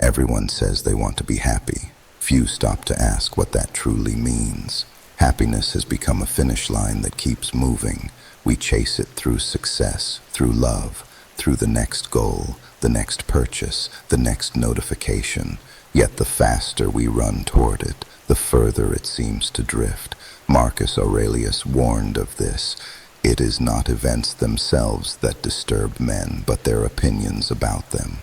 Everyone says they want to be happy. Few stop to ask what that truly means. Happiness has become a finish line that keeps moving. We chase it through success, through love, through the next goal, the next purchase, the next notification. Yet the faster we run toward it, the further it seems to drift. Marcus Aurelius warned of this. It is not events themselves that disturb men, but their opinions about them.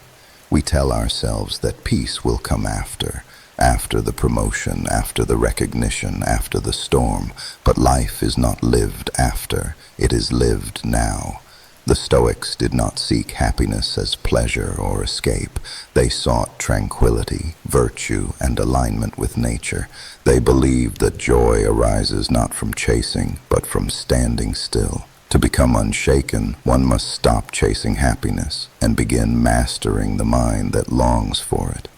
We tell ourselves that peace will come after the promotion, after the recognition, after the storm. But life is not lived after, it is lived now. The Stoics did not seek happiness as pleasure or escape. They sought tranquility, virtue, and alignment with nature. They believed that joy arises not from chasing, but from standing still. To become unshaken, one must stop chasing happiness and begin mastering the mind that longs for it.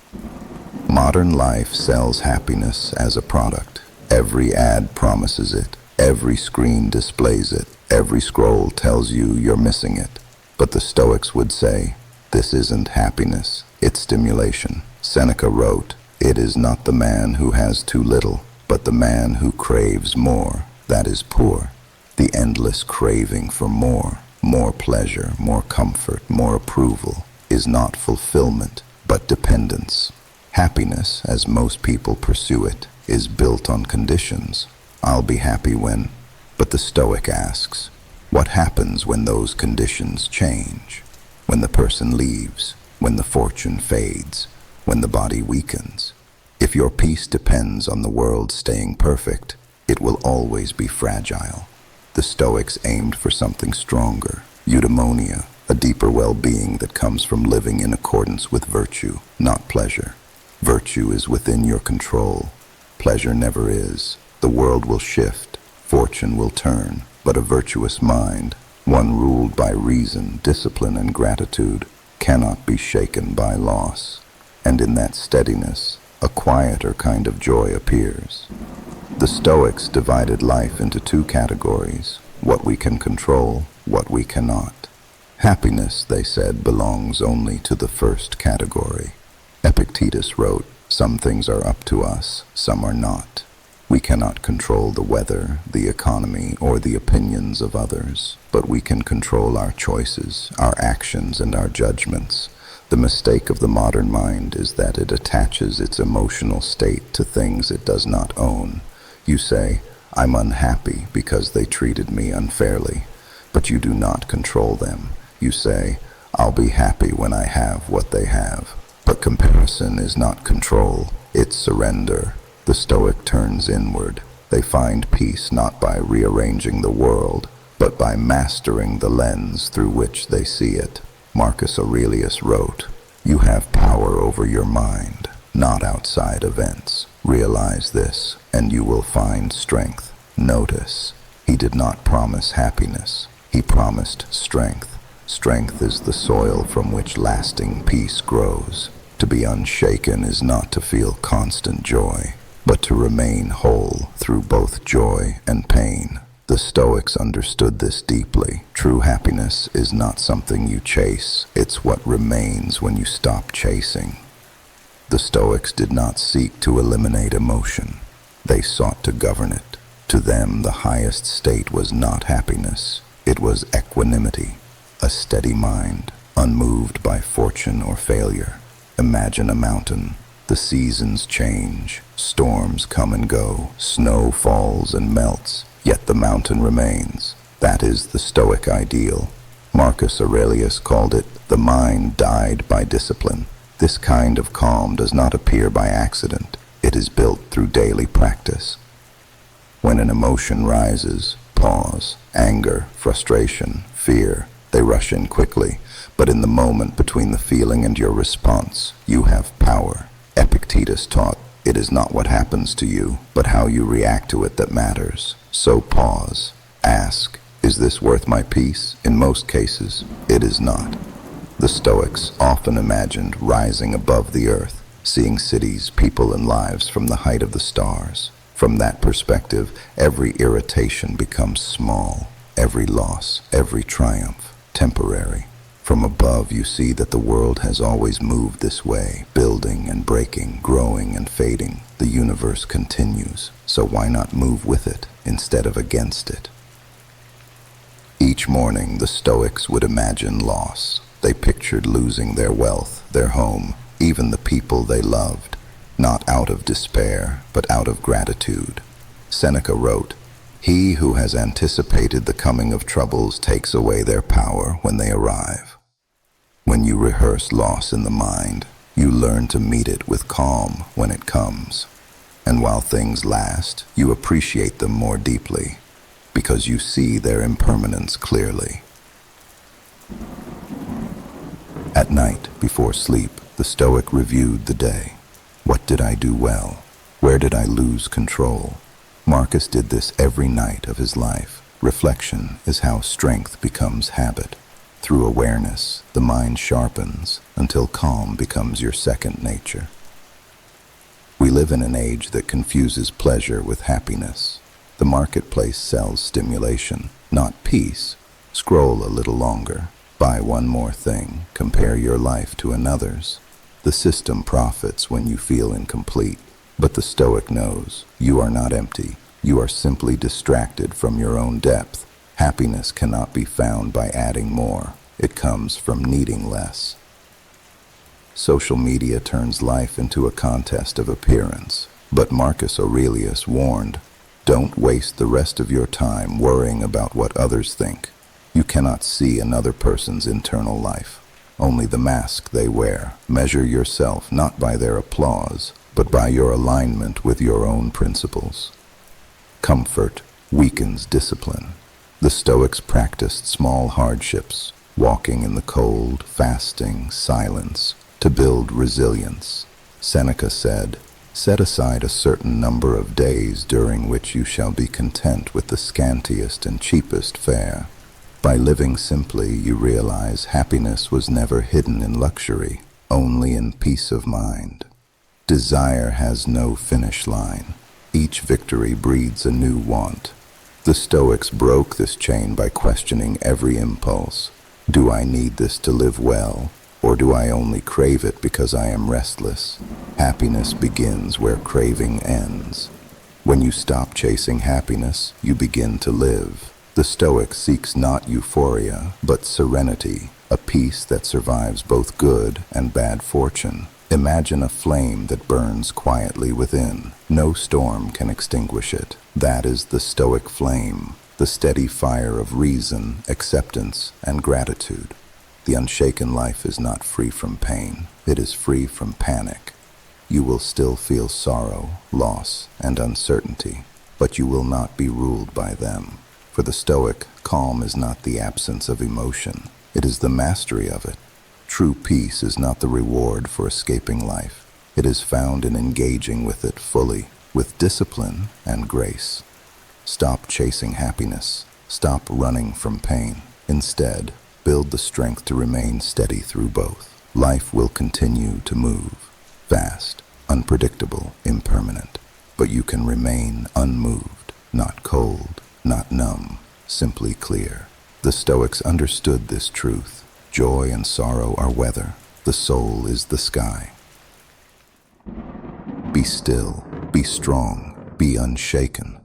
Modern life sells happiness as a product. Every ad promises it. Every screen displays it. Every scroll tells you you're missing it. But the Stoics would say, this isn't happiness, it's stimulation. Seneca wrote, it is not the man who has too little, but the man who craves more, that is poor. The endless craving for more pleasure, more comfort, more approval, is not fulfillment, but dependence. Happiness, as most people pursue it, is built on conditions. I'll be happy when... But the Stoic asks, what happens when those conditions change? When the person leaves, when the fortune fades, when the body weakens? If your peace depends on the world staying perfect, it will always be fragile. The Stoics aimed for something stronger, eudaimonia, a deeper well-being that comes from living in accordance with virtue, not pleasure. Virtue is within your control. Pleasure never is. The world will shift. Fortune will turn, but a virtuous mind, one ruled by reason, discipline, and gratitude, cannot be shaken by loss. And in that steadiness, a quieter kind of joy appears. The Stoics divided life into two categories, what we can control, what we cannot. Happiness, they said, belongs only to the first category. Epictetus wrote, some things are up to us, some are not. We cannot control the weather, the economy, or the opinions of others, but we can control our choices, our actions, and our judgments. The mistake of the modern mind is that it attaches its emotional state to things it does not own. You say, I'm unhappy because they treated me unfairly, but you do not control them. You say, I'll be happy when I have what they have. But comparison is not control, it's surrender. The Stoic turns inward. They find peace not by rearranging the world, but by mastering the lens through which they see it. Marcus Aurelius wrote, you have power over your mind, not outside events. Realize this, and you will find strength. Notice, he did not promise happiness. He promised strength. Strength is the soil from which lasting peace grows. To be unshaken is not to feel constant joy, but to remain whole through both joy and pain. The Stoics understood this deeply. True happiness is not something you chase, it's what remains when you stop chasing. The Stoics did not seek to eliminate emotion. They sought to govern it. To them, the highest state was not happiness. It was equanimity, a steady mind, unmoved by fortune or failure. Imagine a mountain. The seasons change, storms come and go, snow falls and melts, yet the mountain remains. That is the Stoic ideal. Marcus Aurelius called it, the mind died by discipline. This kind of calm does not appear by accident. It is built through daily practice. When an emotion rises, pause. Anger, frustration, fear, they rush in quickly. But in the moment between the feeling and your response, you have power. Epictetus taught, it is not what happens to you, but how you react to it that matters. So pause. Ask, is this worth my peace? In most cases, it is not. The Stoics often imagined rising above the earth, seeing cities, people, and lives from the height of the stars. From that perspective, every irritation becomes small, every loss, every triumph, temporary. From above, you see that the world has always moved this way, building and breaking, growing and fading. The universe continues, so why not move with it instead of against it? Each morning, the Stoics would imagine loss. They pictured losing their wealth, their home, even the people they loved, not out of despair, but out of gratitude. Seneca wrote, "He who has anticipated the coming of troubles takes away their power when they arrive." When you rehearse loss in the mind, you learn to meet it with calm when it comes. And while things last, you appreciate them more deeply, because you see their impermanence clearly. At night, before sleep, the Stoic reviewed the day. What did I do well? Where did I lose control? Marcus did this every night of his life. Reflection is how strength becomes habit. Through awareness, the mind sharpens until calm becomes your second nature. We live in an age that confuses pleasure with happiness. The marketplace sells stimulation, not peace. Scroll a little longer, buy one more thing, compare your life to another's. The system profits when you feel incomplete, but the Stoic knows you are not empty. You are simply distracted from your own depth. Happiness cannot be found by adding more. It comes from needing less. Social media turns life into a contest of appearance, but Marcus Aurelius warned, don't waste the rest of your time worrying about what others think. You cannot see another person's internal life, only the mask they wear. Measure yourself not by their applause, but by your alignment with your own principles. Comfort weakens discipline. The Stoics practiced small hardships, walking in the cold, fasting, silence, to build resilience. Seneca said, "Set aside a certain number of days during which you shall be content with the scantiest and cheapest fare." By living simply, you realize happiness was never hidden in luxury, only in peace of mind. Desire has no finish line. Each victory breeds a new want. The Stoics broke this chain by questioning every impulse. Do I need this to live well, or do I only crave it because I am restless? Happiness begins where craving ends. When you stop chasing happiness, you begin to live. The Stoic seeks not euphoria, but serenity, a peace that survives both good and bad fortune. Imagine a flame that burns quietly within. No storm can extinguish it. That is the Stoic flame, the steady fire of reason, acceptance, and gratitude. The unshaken life is not free from pain. It is free from panic. You will still feel sorrow, loss, and uncertainty, but you will not be ruled by them. For the Stoic, calm is not the absence of emotion. It is the mastery of it. True peace is not the reward for escaping life. It is found in engaging with it fully, with discipline and grace. Stop chasing happiness. Stop running from pain. Instead, build the strength to remain steady through both. Life will continue to move, fast, unpredictable, impermanent, but you can remain unmoved, not cold, not numb, simply clear. The Stoics understood this truth. Joy and sorrow are weather. The soul is the sky. Be still, be strong, be unshaken.